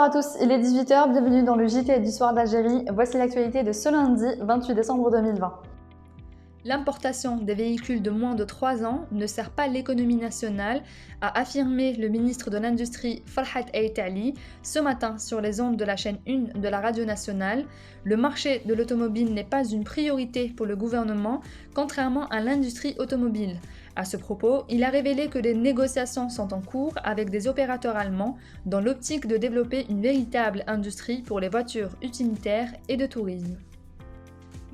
Bonsoir à tous, il est 18 h, bienvenue dans le JT du soir d'Algérie. Voici l'actualité de ce lundi 28 décembre 2020. L'importation des véhicules de moins de 3 ans ne sert pas l'économie nationale, a affirmé le ministre de l'Industrie Farhat Aït-Ali ce matin sur les ondes de la chaîne 1 de la radio nationale. Le marché de l'automobile n'est pas une priorité pour le gouvernement, contrairement à l'industrie automobile. À ce propos, il a révélé que des négociations sont en cours avec des opérateurs allemands dans l'optique de développer une véritable industrie pour les voitures utilitaires et de tourisme.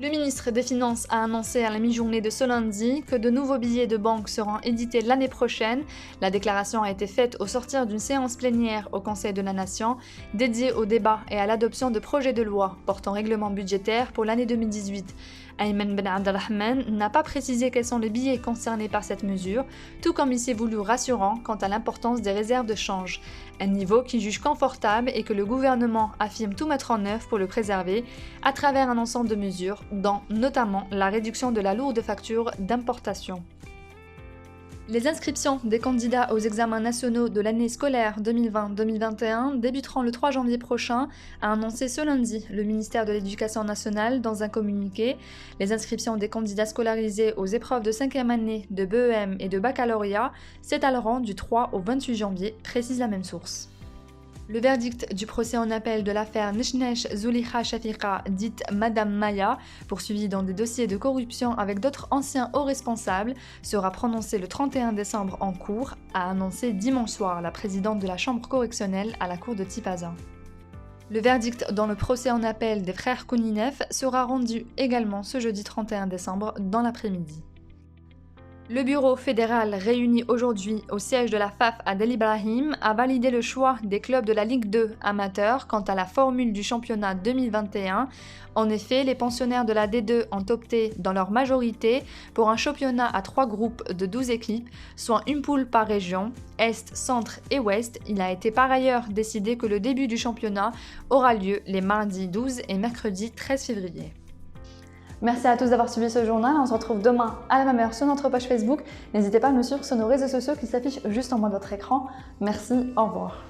Le ministre des Finances a annoncé à la mi-journée de ce lundi que de nouveaux billets de banque seront édités l'année prochaine. La déclaration a été faite au sortir d'une séance plénière au Conseil de la Nation dédiée au débat et à l'adoption de projets de loi portant règlement budgétaire pour l'année 2018. Ayman Ben Abdelrahman n'a pas précisé quels sont les billets concernés par cette mesure, tout comme il s'est voulu rassurant quant à l'importance des réserves de change, un niveau qu'il juge confortable et que le gouvernement affirme tout mettre en œuvre pour le préserver à travers un ensemble de mesures, dont notamment la réduction de la lourde facture d'importation. Les inscriptions des candidats aux examens nationaux de l'année scolaire 2020-2021 débuteront le 3 janvier prochain, a annoncé ce lundi le ministère de l'Éducation nationale dans un communiqué. Les inscriptions des candidats scolarisés aux épreuves de 5e année de BEM et de baccalauréat s'étaleront du 3 au 28 janvier, précise la même source. Le verdict du procès en appel de l'affaire Nechnesh Zuliha Shafiqa, dite Madame Maya, poursuivie dans des dossiers de corruption avec d'autres anciens hauts responsables, sera prononcé le 31 décembre en cours, a annoncé dimanche soir la présidente de la chambre correctionnelle à la cour de Tipaza. Le verdict dans le procès en appel des frères Kouninef sera rendu également ce jeudi 31 décembre dans l'après-midi. Le bureau fédéral réuni aujourd'hui au siège de la FAF à Del Ibrahim a validé le choix des clubs de la Ligue 2 amateur quant à la formule du championnat 2021. En effet, les pensionnaires de la D2 ont opté dans leur majorité pour un championnat à 3 groupes de 12 équipes, soit une poule par région, Est, Centre et Ouest. Il a été par ailleurs décidé que le début du championnat aura lieu les mardis 12 et mercredi 13 février. Merci à tous d'avoir suivi ce journal, on se retrouve demain à la même heure sur notre page Facebook. N'hésitez pas à nous suivre sur nos réseaux sociaux qui s'affichent juste en bas de votre écran. Merci, au revoir.